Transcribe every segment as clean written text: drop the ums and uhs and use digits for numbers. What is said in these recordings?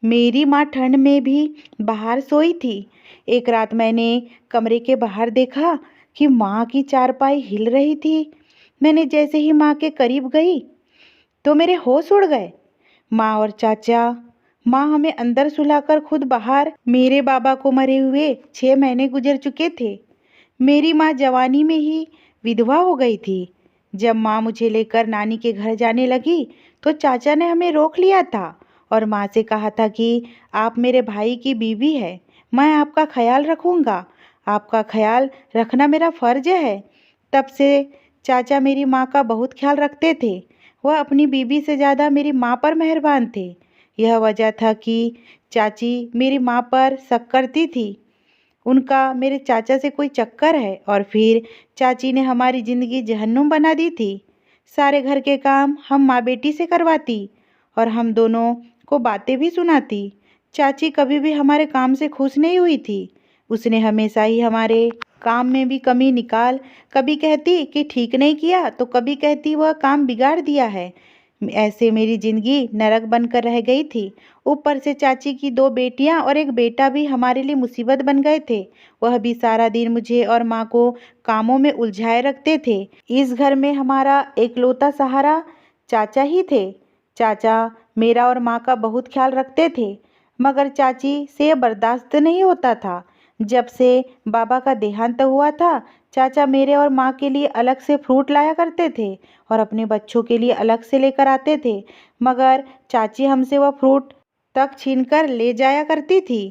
मेरी माँ ठंड में भी बाहर सोई थी। एक रात मैंने कमरे के बाहर देखा कि माँ की चारपाई हिल रही थी। मैंने जैसे ही माँ के करीब गई तो मेरे होश उड़ गए। माँ और चाचा, माँ हमें अंदर सुलाकर खुद बाहर। मेरे बाबा को मरे हुए 6 महीने गुजर चुके थे। मेरी माँ जवानी में ही विधवा हो गई थी। जब माँ मुझे लेकर नानी के घर जाने लगी तो चाचा ने हमें रोक लिया था और माँ से कहा था कि आप मेरे भाई की बीवी है, मैं आपका ख्याल रखूँगा, आपका ख्याल रखना मेरा फर्ज है। तब से चाचा मेरी माँ का बहुत ख्याल रखते थे। वह अपनी बीवी से ज़्यादा मेरी माँ पर मेहरबान थे। यह वजह था कि चाची मेरी माँ पर शक करती थी। उनका मेरे चाचा से कोई चक्कर है और फिर चाची ने हमारी ज़िंदगी जहन्नुम बना दी थी। सारे घर के काम हम माँ बेटी से करवाती और हम दोनों को बातें भी सुनाती। चाची कभी भी हमारे काम से खुश नहीं हुई थी। उसने हमेशा ही हमारे काम में भी कमी निकाल, कभी कहती कि ठीक नहीं किया तो कभी कहती वह काम बिगाड़ दिया है। ऐसे मेरी ज़िंदगी नरक बनकर रह गई थी। ऊपर से चाची की 2 बेटियां और एक बेटा भी हमारे लिए मुसीबत बन गए थे। वह भी सारा दिन मुझे और माँ को कामों में उलझाए रखते थे। इस घर में हमारा एकलौता सहारा चाचा ही थे। चाचा मेरा और माँ का बहुत ख्याल रखते थे, मगर चाची से यह बर्दाश्त नहीं होता था। जब से बाबा का देहांत हुआ था, चाचा मेरे और माँ के लिए अलग से फ्रूट लाया करते थे और अपने बच्चों के लिए अलग से लेकर आते थे, मगर चाची हमसे वह फ्रूट तक छीनकर ले जाया करती थी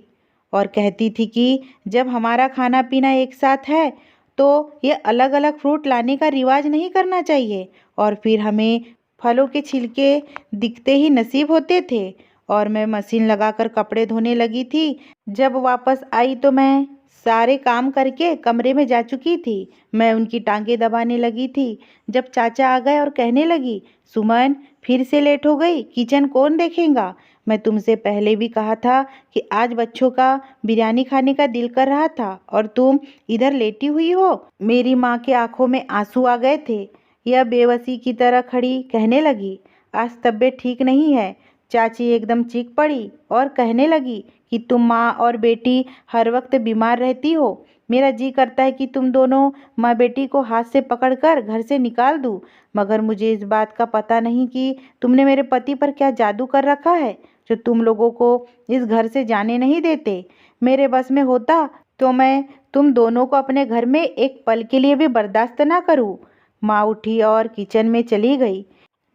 और कहती थी कि जब हमारा खाना पीना एक साथ है तो ये अलग अलग फ्रूट लाने का रिवाज नहीं करना चाहिए। और फिर हमें फलों के छिलके दिखते ही नसीब होते थे। और मैं मशीन लगाकर कपड़े धोने लगी थी। जब वापस आई तो मैं सारे काम करके कमरे में जा चुकी थी। मैं उनकी टांगें दबाने लगी थी जब चाचा आ गए और कहने लगी, सुमन फिर से लेट हो गई, किचन कौन देखेगा? मैं तुमसे पहले भी कहा था कि आज बच्चों का बिरयानी खाने का दिल कर रहा था और तुम इधर लेटी हुई हो। मेरी माँ के आंखों में आंसू आ गए थे। यह बेबसी की तरह खड़ी कहने लगी, आज तबीयत ठीक नहीं है। चाची एकदम चीख पड़ी और कहने लगी कि तुम माँ और बेटी हर वक्त बीमार रहती हो। मेरा जी करता है कि तुम दोनों माँ बेटी को हाथ से पकड़कर घर से निकाल दूँ, मगर मुझे इस बात का पता नहीं कि तुमने मेरे पति पर क्या जादू कर रखा है जो तुम लोगों को इस घर से जाने नहीं देते। मेरे बस में होता तो मैं तुम दोनों को अपने घर में एक पल के लिए भी बर्दाश्त ना करूँ। माँ उठी और किचन में चली गई।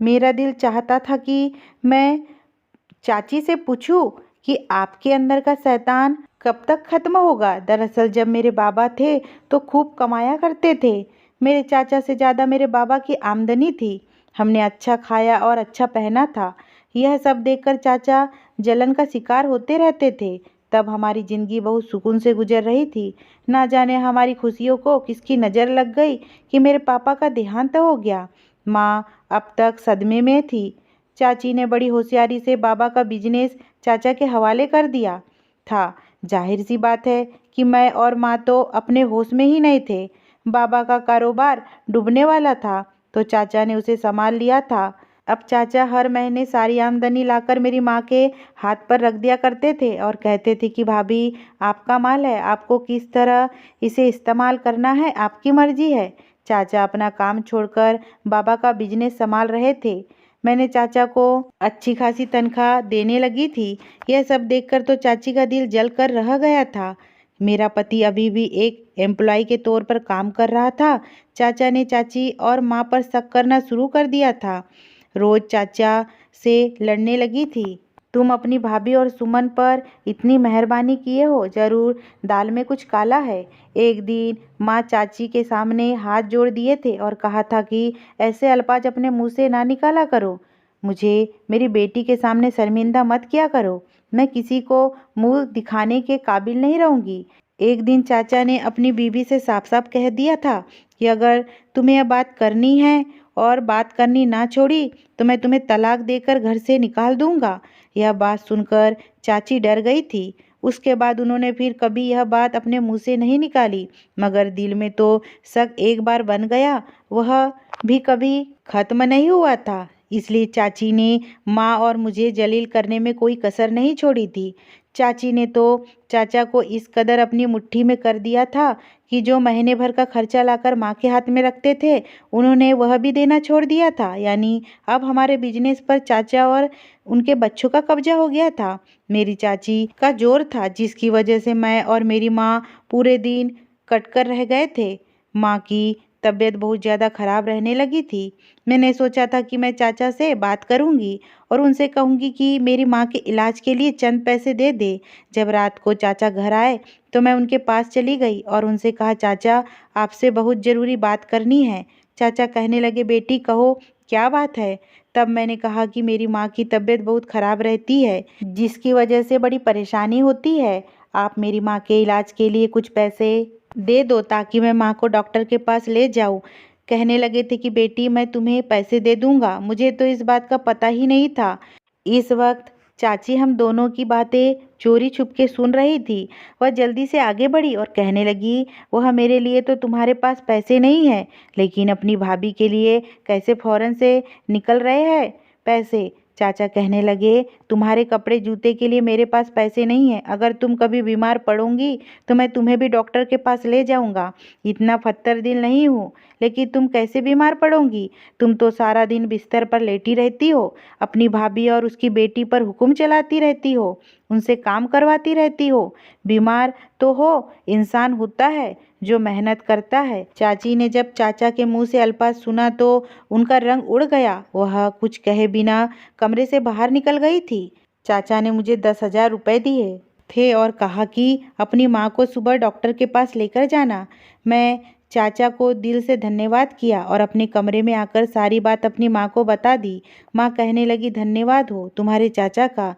मेरा दिल चाहता था कि मैं चाची से पूछूं कि आपके अंदर का शैतान कब तक खत्म होगा। दरअसल जब मेरे बाबा थे तो खूब कमाया करते थे। मेरे चाचा से ज़्यादा मेरे बाबा की आमदनी थी। हमने अच्छा खाया और अच्छा पहना था। यह सब देखकर चाचा जलन का शिकार होते रहते थे। तब हमारी ज़िंदगी बहुत सुकून से गुजर रही थी। ना जाने हमारी खुशियों को किसकी नज़र लग गई कि मेरे पापा का देहांत हो गया। माँ अब तक सदमे में थी। चाची ने बड़ी होशियारी से बाबा का बिजनेस चाचा के हवाले कर दिया था। जाहिर सी बात है कि मैं और माँ तो अपने होश में ही नहीं थे। बाबा का कारोबार डूबने वाला था तो चाचा ने उसे संभाल लिया था। अब चाचा हर महीने सारी आमदनी लाकर मेरी माँ के हाथ पर रख दिया करते थे और कहते थे कि भाभी आपका माल है, आपको किस तरह इसे इस्तेमाल करना है आपकी मर्जी है। चाचा अपना काम छोड़कर बाबा का बिजनेस संभाल रहे थे। मैंने चाचा को अच्छी खासी तनख्वाह देने लगी थी। यह सब देखकर तो चाची का दिल जल कर रह गया था। मेरा पति अभी भी एक एम्प्लॉय के तौर पर काम कर रहा था। चाचा ने चाची और माँ पर शक करना शुरू कर दिया था। रोज चाचा से लड़ने लगी थी, तुम अपनी भाभी और सुमन पर इतनी मेहरबानी किए हो, जरूर दाल में कुछ काला है। एक दिन माँ चाची के सामने हाथ जोड़ दिए थे और कहा था कि ऐसे अल्फाज अपने मुंह से ना निकाला करो। मुझे मेरी बेटी के सामने शर्मिंदा मत किया करो। मैं किसी को मुंह दिखाने के काबिल नहीं रहूंगी। एक दिन चाचा ने अपनी बीवी से साफ साफ कह दिया था कि अगर तुम्हें यह बात करनी है और बात करनी ना छोड़ी तो मैं तुम्हें तलाक देकर घर से निकाल दूंगा। यह बात सुनकर चाची डर गई थी। उसके बाद उन्होंने फिर कभी यह बात अपने मुंह से नहीं निकाली, मगर दिल में तो शक एक बार बन गया, वह भी कभी खत्म नहीं हुआ था। इसलिए चाची ने माँ और मुझे जलील करने में कोई कसर नहीं छोड़ी थी। चाची ने तो चाचा को इस कदर अपनी मुट्ठी में कर दिया था कि जो महीने भर का खर्चा लाकर माँ के हाथ में रखते थे, उन्होंने वह भी देना छोड़ दिया था। यानी अब हमारे बिजनेस पर चाचा और उनके बच्चों का कब्जा हो गया था। मेरी चाची का जोर था, जिसकी वजह से मैं और मेरी माँ पूरे दिन कटकर रह गए थे। माँ की तबीयत बहुत ज़्यादा खराब रहने लगी थी। मैंने सोचा था कि मैं चाचा से बात करूंगी और उनसे कहूंगी कि मेरी माँ के इलाज के लिए चंद पैसे दे दे। जब रात को चाचा घर आए तो मैं उनके पास चली गई और उनसे कहा, चाचा आपसे बहुत ज़रूरी बात करनी है। चाचा कहने लगे, बेटी कहो क्या बात है। तब मैंने कहा कि मेरी माँ की तबीयत बहुत ख़राब रहती है, जिसकी वजह से बड़ी परेशानी होती है। आप मेरी माँ के इलाज के लिए कुछ पैसे दे दो ताकि मैं माँ को डॉक्टर के पास ले जाऊँ। कहने लगे थे कि बेटी मैं तुम्हें पैसे दे दूंगा। मुझे तो इस बात का पता ही नहीं था। इस वक्त चाची हम दोनों की बातें चोरी छुपके सुन रही थी। वह जल्दी से आगे बढ़ी और कहने लगी, वह मेरे लिए तो तुम्हारे पास पैसे नहीं है, लेकिन अपनी भाभी के लिए कैसे फौरन से निकल रहे हैं पैसे। चाचा कहने लगे, तुम्हारे कपड़े जूते के लिए मेरे पास पैसे नहीं है। अगर तुम कभी बीमार पड़ोगी तो मैं तुम्हें भी डॉक्टर के पास ले जाऊंगा। इतना फत्तर दिल नहीं हूँ, लेकिन तुम कैसे बीमार पड़ोगी? तुम तो सारा दिन बिस्तर पर लेटी रहती हो, अपनी भाभी और उसकी बेटी पर हुक्म चलाती रहती हो, उनसे काम करवाती रहती हो। बीमार तो हो, इंसान होता है जो मेहनत करता है। चाची ने जब चाचा के मुंह से अल्फाज सुना तो उनका रंग उड़ गया। वह कुछ कहे बिना कमरे से बाहर निकल गई थी। चाचा ने मुझे 10,000 रुपये दिए थे और कहा कि अपनी माँ को सुबह डॉक्टर के पास लेकर जाना। मैं चाचा को दिल से धन्यवाद किया और अपने कमरे में आकर सारी बात अपनी माँ को बता दी। माँ कहने लगी, धन्यवाद हो तुम्हारे चाचा का,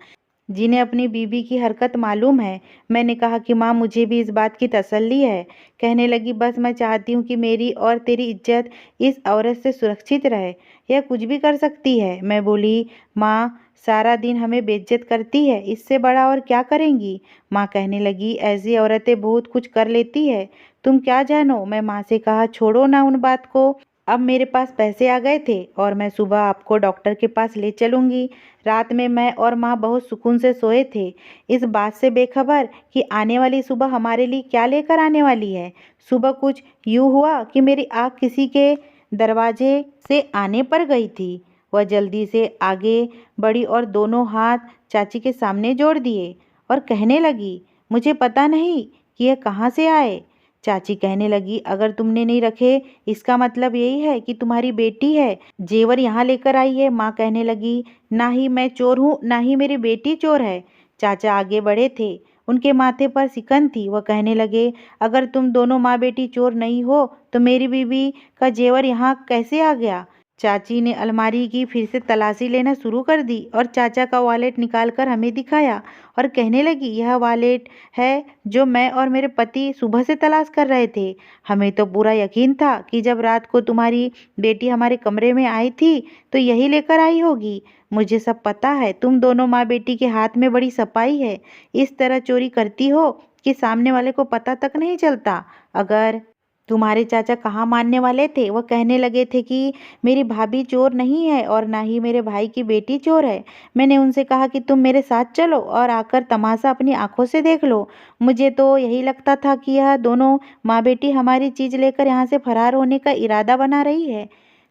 जिन्हें अपनी बीवी की हरकत मालूम है। मैंने कहा कि माँ मुझे भी इस बात की तसल्ली है। कहने लगी, बस मैं चाहती हूँ कि मेरी और तेरी इज्जत इस औरत से सुरक्षित रहे, यह कुछ भी कर सकती है। मैं बोली, माँ सारा दिन हमें बेइज्जत करती है, इससे बड़ा और क्या करेंगी। माँ कहने लगी, ऐसी औरतें बहुत कुछ कर लेती है, तुम क्या जानो। मैं माँ से कहा, छोड़ो ना उन बात को, अब मेरे पास पैसे आ गए थे और मैं सुबह आपको डॉक्टर के पास ले चलूँगी। रात में मैं और माँ बहुत सुकून से सोए थे, इस बात से बेखबर कि आने वाली सुबह हमारे लिए क्या लेकर आने वाली है। सुबह कुछ यूँ हुआ कि मेरी आँख किसी के दरवाजे से आने पर गई थी। वह जल्दी से आगे बढ़ी और दोनों हाथ चाची के सामने जोड़ दिए और कहने लगी, मुझे पता नहीं कि यह कहाँ से आए। चाची कहने लगी, अगर तुमने नहीं रखे इसका मतलब यही है कि तुम्हारी बेटी है जेवर यहाँ लेकर आई है। माँ कहने लगी, ना ही मैं चोर हूँ ना ही मेरी बेटी चोर है। चाचा आगे बढ़े थे, उनके माथे पर सिकन थी। वह कहने लगे, अगर तुम दोनों माँ बेटी चोर नहीं हो तो मेरी बीवी का जेवर यहाँ कैसे आ गया। चाची ने अलमारी की फिर से तलाशी लेना शुरू कर दी और चाचा का वॉलेट निकालकर हमें दिखाया और कहने लगी, यह वॉलेट है जो मैं और मेरे पति सुबह से तलाश कर रहे थे। हमें तो पूरा यकीन था कि जब रात को तुम्हारी बेटी हमारे कमरे में आई थी तो यही लेकर आई होगी। मुझे सब पता है, तुम दोनों माँ बेटी के हाथ में बड़ी सफाई है। इस तरह चोरी करती हो कि सामने वाले को पता तक नहीं चलता। अगर तुम्हारे चाचा कहाँ मानने वाले थे। वह कहने लगे थे कि मेरी भाभी चोर नहीं है और ना ही मेरे भाई की बेटी चोर है। मैंने उनसे कहा कि तुम मेरे साथ चलो और आकर तमाशा अपनी आंखों से देख लो। मुझे तो यही लगता था कि यह दोनों माँ बेटी हमारी चीज़ लेकर यहाँ से फरार होने का इरादा बना रही है।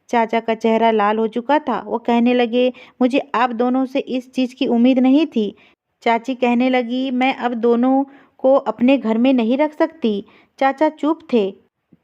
चाचा का चेहरा लाल हो चुका था। वो कहने लगे, मुझे आप दोनों से इस चीज़ की उम्मीद नहीं थी। चाची कहने लगी, मैं अब दोनों को अपने घर में नहीं रख सकती। चाचा चुप थे।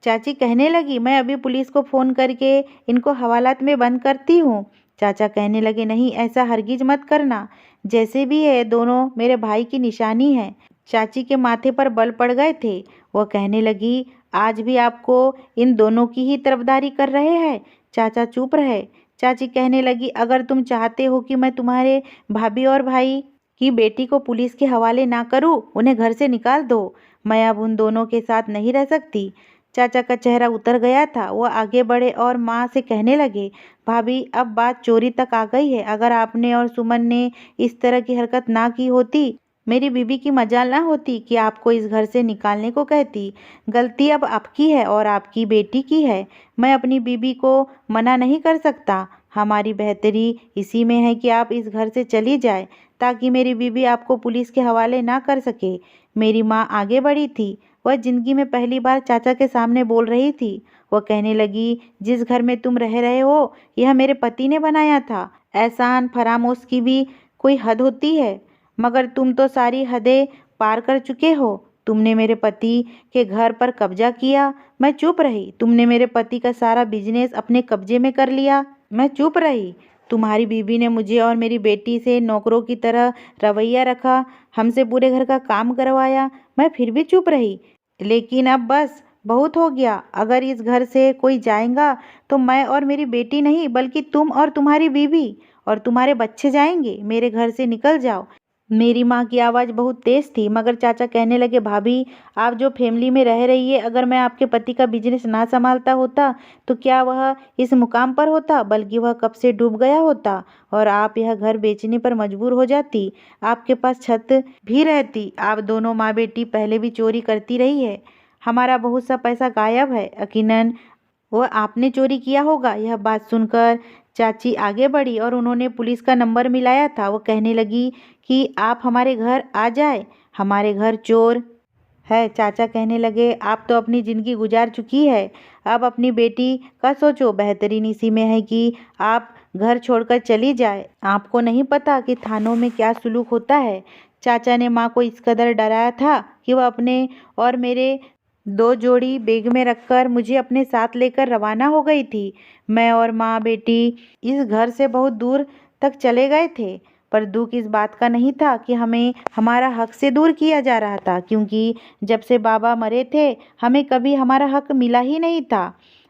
चाची कहने लगी, मैं अभी पुलिस को फ़ोन करके इनको हवालात में बंद करती हूँ। चाचा कहने लगे, नहीं ऐसा हरगिज मत करना, जैसे भी है दोनों मेरे भाई की निशानी है। चाची के माथे पर बल पड़ गए थे। वह कहने लगी, आज भी आपको इन दोनों की ही तरफदारी कर रहे हैं। चाचा चुप रहे। चाची कहने लगी, अगर तुम चाहते हो कि मैं तुम्हारे भाभी और भाई की बेटी को पुलिस के हवाले ना करूं, उन्हें घर से निकाल दो। मैं अब उन दोनों के साथ नहीं रह सकती। चाचा का चेहरा उतर गया था। वह आगे बढ़े और माँ से कहने लगे, भाभी अब बात चोरी तक आ गई है। अगर आपने और सुमन ने इस तरह की हरकत ना की होती, मेरी बीबी की मजाल ना होती कि आपको इस घर से निकालने को कहती। गलती अब आपकी है और आपकी बेटी की है। मैं अपनी बीबी को मना नहीं कर सकता। हमारी बेहतरी इसी में है कि आप इस घर से चली जाए ताकि मेरी बीवी आपको पुलिस के हवाले ना कर सके। मेरी माँ आगे बढ़ी थी। वह जिंदगी में पहली बार चाचा के सामने बोल रही थी। वह कहने लगी, जिस घर में तुम रह रहे हो यह मेरे पति ने बनाया था। एहसान फरामोश की भी कोई हद होती है, मगर तुम तो सारी हदें पार कर चुके हो। तुमने मेरे पति के घर पर कब्जा किया, मैं चुप रही। तुमने मेरे पति का सारा बिजनेस अपने कब्जे में कर लिया, मैं चुप रही। तुम्हारी बीवी ने मुझे और मेरी बेटी से नौकरों की तरह रवैया रखा, हमसे पूरे घर का काम करवाया, मैं फिर भी चुप रही। लेकिन अब बस बहुत हो गया। अगर इस घर से कोई जाएगा तो मैं और मेरी बेटी नहीं, बल्कि तुम और तुम्हारी बीवी और तुम्हारे बच्चे जाएंगे। मेरे घर से निकल जाओ। मेरी माँ की आवाज़ बहुत तेज थी, मगर चाचा कहने लगे, भाभी आप जो फैमिली में रह रही है, अगर मैं आपके पति का बिजनेस ना संभालता होता तो क्या वह इस मुकाम पर होता, बल्कि वह कब से डूब गया होता और आप यह घर बेचने पर मजबूर हो जाती। आपके पास छत भी रहती। आप दोनों माँ बेटी पहले भी चोरी करती रही है। हमारा बहुत सा पैसा गायब है, यकीनन वह आपने चोरी किया होगा। यह बात सुनकर चाची आगे बढ़ी और उन्होंने पुलिस का नंबर मिलाया था। वो कहने लगी कि आप हमारे घर आ जाए, हमारे घर चोर है। चाचा कहने लगे, आप तो अपनी ज़िंदगी गुजार चुकी है, अब अपनी बेटी का सोचो। बेहतरीन इसी में है कि आप घर छोड़कर चली जाए। आपको नहीं पता कि थानों में क्या सुलूक होता है। चाचा ने माँ को इस कदर डराया था कि वह अपने और मेरे 2 जोड़ी बैग में रखकर मुझे अपने साथ लेकर रवाना हो गई थी। मैं और माँ बेटी इस घर से बहुत दूर तक चले गए थे, पर दुख इस बात का नहीं था कि हमें हमारा हक से दूर किया जा रहा था, क्योंकि जब से बाबा मरे थे हमें कभी हमारा हक मिला ही नहीं था।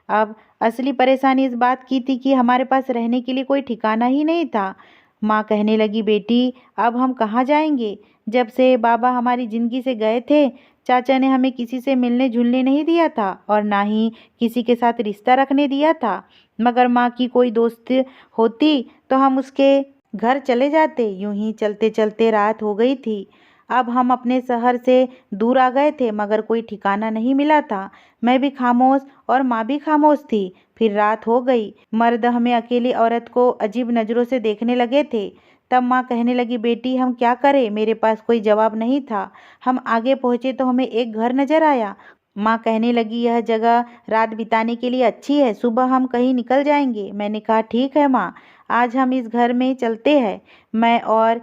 अब असली परेशानी इस बात की थी कि हमारे पास रहने के लिए कोई ठिकाना ही नहीं था। माँ कहने लगी, बेटी अब हम कहाँ जाएंगे। जब से बाबा हमारी ज़िंदगी से गए थे, चाचा ने हमें किसी से मिलने जुलने नहीं दिया था और ना ही किसी के साथ रिश्ता रखने दिया था। मगर माँ की कोई दोस्त होती तो हम उसके घर चले जाते। यूं ही चलते चलते रात हो गई थी। अब हम अपने शहर से दूर आ गए थे, मगर कोई ठिकाना नहीं मिला था। मैं भी खामोश और माँ भी खामोश थी। फिर रात हो गई। मर्द हमें अकेली औरत को अजीब नज़रों से देखने लगे थे। तब माँ कहने लगी, बेटी हम क्या करें। मेरे पास कोई जवाब नहीं था। हम आगे पहुँचे तो हमें एक घर नजर आया। माँ कहने लगी, यह जगह रात बिताने के लिए अच्छी है, सुबह हम कहीं निकल जाएंगे। मैंने कहा, ठीक है माँ, आज हम इस घर में चलते हैं। मैं और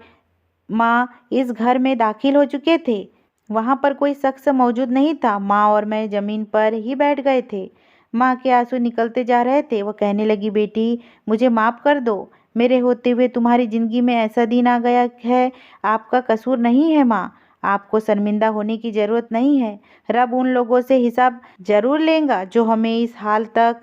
माँ इस घर में दाखिल हो चुके थे। वहाँ पर कोई शख्स मौजूद नहीं था। माँ और मैं ज़मीन पर ही बैठ गए थे। माँ के आंसू निकलते जा रहे थे। वह कहने लगी, बेटी मुझे माफ़ कर दो। मेरे होते हुए तुम्हारी ज़िंदगी में ऐसा दिन आ गया है, आपका कसूर नहीं है माँ। आपको शर्मिंदा होने की ज़रूरत नहीं है। रब उन लोगों से हिसाब ज़रूर लेगा जो हमें इस हाल तक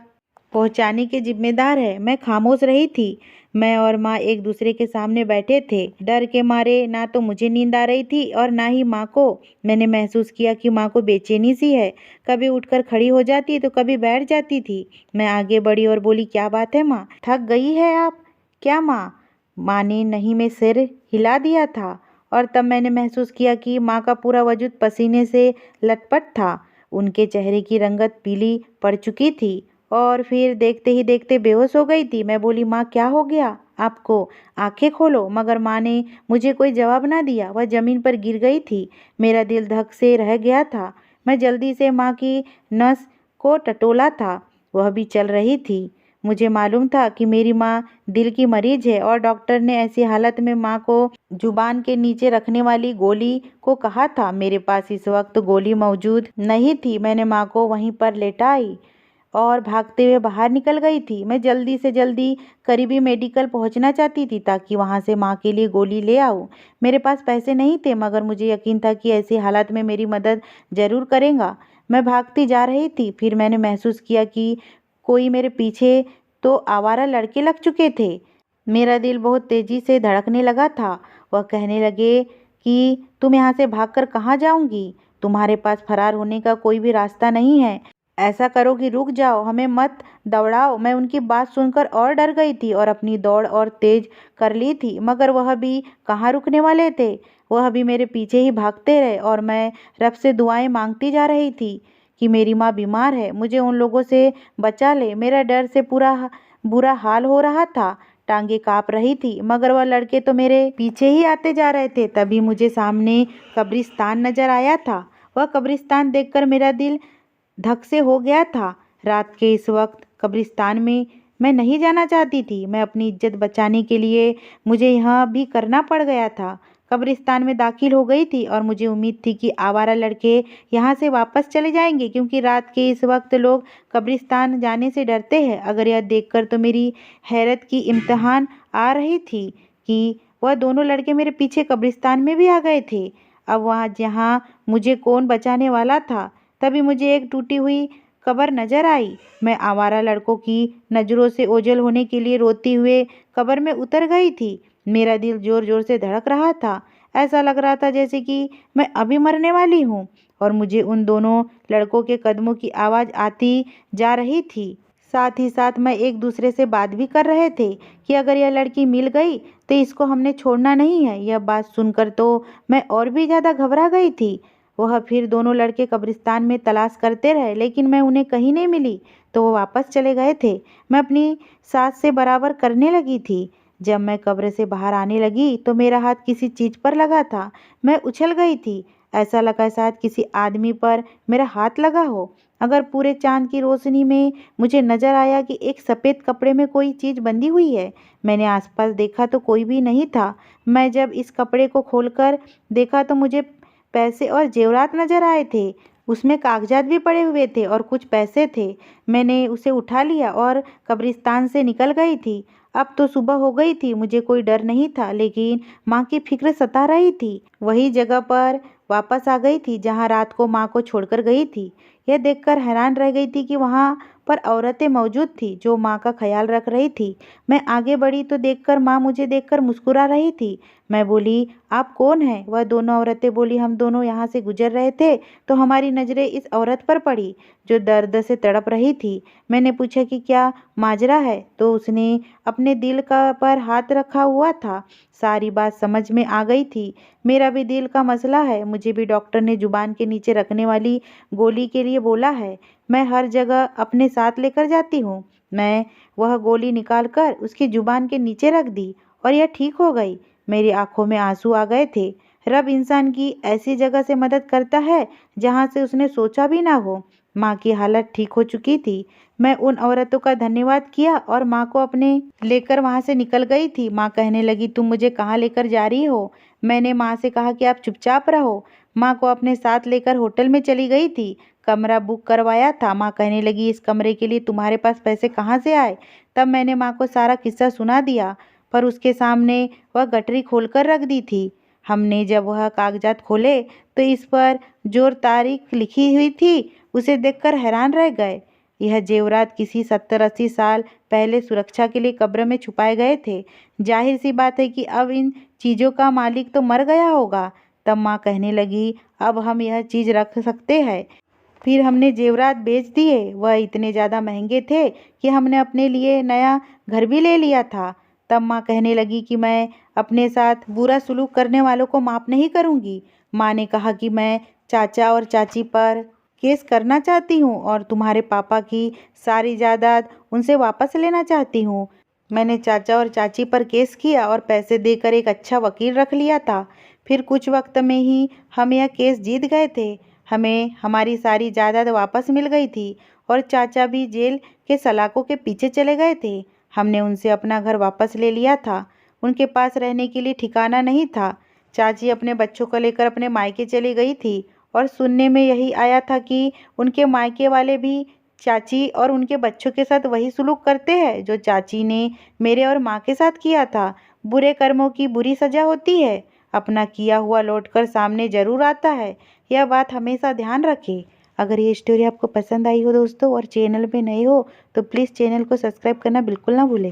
पहुंचाने के जिम्मेदार है। मैं खामोश रही थी। मैं और माँ एक दूसरे के सामने बैठे थे। डर के मारे ना तो मुझे नींद आ रही थी और ना ही माँ को। मैंने महसूस किया कि माँ को बेचैनी सी है। कभी उठकर खड़ी हो जाती तो कभी बैठ जाती थी। मैं आगे बढ़ी और बोली, क्या बात है माँ, थक गई है आप क्या माँ। माँ ने नहीं में सिर हिला दिया था और तब मैंने महसूस किया कि माँ का पूरा वजूद पसीने से लटपट था। उनके चेहरे की रंगत पीली पड़ चुकी थी और फिर देखते ही देखते बेहोश हो गई थी। मैं बोली, माँ क्या हो गया आपको, आंखें खोलो। मगर माँ ने मुझे कोई जवाब ना दिया। वह ज़मीन पर गिर गई थी। मेरा दिल धक से रह गया था। मैं जल्दी से माँ की नस को टटोला था। वह भी चल रही थी। मुझे मालूम था कि मेरी माँ दिल की मरीज है और डॉक्टर ने ऐसी हालत में माँ को जुबान के नीचे रखने वाली गोली को कहा था। मेरे पास इस वक्त गोली मौजूद नहीं थी। मैंने माँ को वहीं पर लेटाई और भागते हुए बाहर निकल गई थी। मैं जल्दी से जल्दी करीबी मेडिकल पहुंचना चाहती थी ताकि वहां से माँ के लिए गोली ले आऊं। मेरे पास पैसे नहीं थे, मगर मुझे यकीन था कि ऐसी हालत में मेरी मदद ज़रूर करेगा। मैं भागती जा रही थी। फिर मैंने महसूस किया कि कोई मेरे पीछे तो आवारा लड़के लग चुके थे। मेरा दिल बहुत तेज़ी से धड़कने लगा था। वह कहने लगे कि तुम यहाँ से भागकर कहाँ जाऊंगी, तुम्हारे पास फरार होने का कोई भी रास्ता नहीं है। ऐसा करो कि रुक जाओ, हमें मत दौड़ाओ। मैं उनकी बात सुनकर और डर गई थी और अपनी दौड़ और तेज कर ली थी, मगर वह भी कहाँ रुकने वाले थे। वह भी मेरे पीछे ही भागते रहे और मैं रब से दुआएं मांगती जा रही थी कि मेरी माँ बीमार है, मुझे उन लोगों से बचा ले। मेरा डर से पूरा बुरा हाल हो रहा था, टांगे काँप रही थी, मगर वह लड़के तो मेरे पीछे ही आते जा रहे थे। तभी मुझे सामने कब्रिस्तान नजर आया था। वह कब्रिस्तान देखकर मेरा दिल धक से हो गया था। रात के इस वक्त कब्रिस्तान में मैं नहीं जाना चाहती थी। मैं अपनी इज्जत बचाने के लिए मुझे यह भी करना पड़ गया था। कब्रिस्तान में दाखिल हो गई थी और मुझे उम्मीद थी कि आवारा लड़के यहाँ से वापस चले जाएंगे, क्योंकि रात के इस वक्त लोग कब्रिस्तान जाने से डरते हैं। अगर यह देखकर तो मेरी हैरत की इम्तिहान आ रही थी कि वह दोनों लड़के मेरे पीछे कब्रिस्तान में भी आ गए थे। अब वहाँ जहाँ मुझे कौन बचाने वाला था। तभी मुझे एक टूटी हुई कब्र नजर आई। मैं आवारा लड़कों की नज़रों से ओझल होने के लिए रोते हुए कब्र में उतर गई थी। मेरा दिल जोर जोर से धड़क रहा था। ऐसा लग रहा था जैसे कि मैं अभी मरने वाली हूँ और मुझे उन दोनों लड़कों के कदमों की आवाज़ आती जा रही थी। साथ ही साथ मैं एक दूसरे से बात भी कर रहे थे कि अगर यह लड़की मिल गई तो इसको हमने छोड़ना नहीं है। यह बात सुनकर तो मैं और भी ज़्यादा घबरा गई थी। वह फिर दोनों लड़के कब्रिस्तान में तलाश करते रहे, लेकिन मैं उन्हें कहीं नहीं मिली, तो वो वापस चले गए थे। मैं अपनी सास से बराबर करने लगी थी। जब मैं कब्र से बाहर आने लगी तो मेरा हाथ किसी चीज़ पर लगा था। मैं उछल गई थी। ऐसा लगा शायद किसी आदमी पर मेरा हाथ लगा हो। अगर पूरे चांद की रोशनी में मुझे नजर आया कि एक सफ़ेद कपड़े में कोई चीज़ बंधी हुई है। मैंने आसपास देखा तो कोई भी नहीं था। मैं जब इस कपड़े को खोलकर देखा तो मुझे पैसे और जेवरात नजर आए थे। उसमें कागजात भी पड़े हुए थे और कुछ पैसे थे। मैंने उसे उठा लिया और कब्रिस्तान से निकल गई थी। अब तो सुबह हो गई थी। मुझे कोई डर नहीं था, लेकिन माँ की फिक्र सता रही थी। वही जगह पर वापस आ गई थी जहाँ रात को माँ को छोड़कर गई थी। यह देखकर हैरान रह गई थी कि वहाँ पर औरतें मौजूद थी जो माँ का ख्याल रख रही थी। मैं आगे बढ़ी तो देखकर माँ मुझे देखकर मुस्कुरा रही थी। मैं बोली, आप कौन हैं? वह दोनों औरतें बोली, हम दोनों यहाँ से गुजर रहे थे तो हमारी नज़रें इस औरत पर पड़ी जो दर्द से तड़प रही थी। मैंने पूछा कि क्या माजरा है, तो उसने अपने दिल का पर हाथ रखा हुआ था। सारी बात समझ में आ गई थी। मेरा भी दिल का मसला है। मुझे भी डॉक्टर ने जुबान के नीचे रखने वाली गोली के लिए बोला है। मैं हर जगह अपने साथ लेकर जाती हूँ। मैं वह गोली निकालकर उसकी जुबान के नीचे रख दी और यह ठीक हो गई। मेरी आंखों में आंसू आ गए थे। रब इंसान की ऐसी जगह से मदद करता है जहाँ से उसने सोचा भी ना हो। माँ की हालत ठीक हो चुकी थी। मैं उन औरतों का धन्यवाद किया और माँ को अपने लेकर वहाँ से निकल गई थी। माँ कहने लगी, तुम मुझे कहाँ लेकर जा रही हो? मैंने माँ से कहा कि आप चुपचाप रहो। माँ को अपने साथ लेकर होटल में चली गई थी। कमरा बुक करवाया था। माँ कहने लगी, इस कमरे के लिए तुम्हारे पास पैसे कहाँ से आए? तब मैंने माँ को सारा किस्सा सुना दिया, पर उसके सामने वह गठरी खोलकर रख दी थी। हमने जब वह कागजात खोले तो इस पर जो तारीख लिखी हुई थी उसे देखकर हैरान रह गए। यह जेवरात किसी 70-80 साल पहले सुरक्षा के लिए कब्र में छुपाए गए थे। जाहिर सी बात है कि अब इन चीज़ों का मालिक तो मर गया होगा। तब माँ कहने लगी, अब हम यह चीज़ रख सकते हैं। फिर हमने जेवरात बेच दिए। वह इतने ज़्यादा महंगे थे कि हमने अपने लिए नया घर भी ले लिया था। तब माँ कहने लगी कि मैं अपने साथ बुरा सलूक करने वालों को माफ़ नहीं करूँगी। माँ ने कहा कि मैं चाचा और चाची पर केस करना चाहती हूँ और तुम्हारे पापा की सारी जायदाद उनसे वापस लेना चाहती हूँ। मैंने चाचा और चाची पर केस किया और पैसे देकर एक अच्छा वकील रख लिया था। फिर कुछ वक्त में ही हम यह केस जीत गए थे। हमें हमारी सारी जायदाद वापस मिल गई थी और चाचा भी जेल के सलाखों के पीछे चले गए थे। हमने उनसे अपना घर वापस ले लिया था। उनके पास रहने के लिए ठिकाना नहीं था। चाची अपने बच्चों को लेकर अपने मायके चली गई थी और सुनने में यही आया था कि उनके मायके वाले भी चाची और उनके बच्चों के साथ वही सलूक करते हैं जो चाची ने मेरे और माँ के साथ किया था। बुरे कर्मों की बुरी सजा होती है। अपना किया हुआ लौटकर सामने जरूर आता है। यह बात हमेशा ध्यान रखें। अगर ये स्टोरी आपको पसंद आई हो दोस्तों और चैनल पे नए हो तो प्लीज़ चैनल को सब्सक्राइब करना बिल्कुल ना भूलें।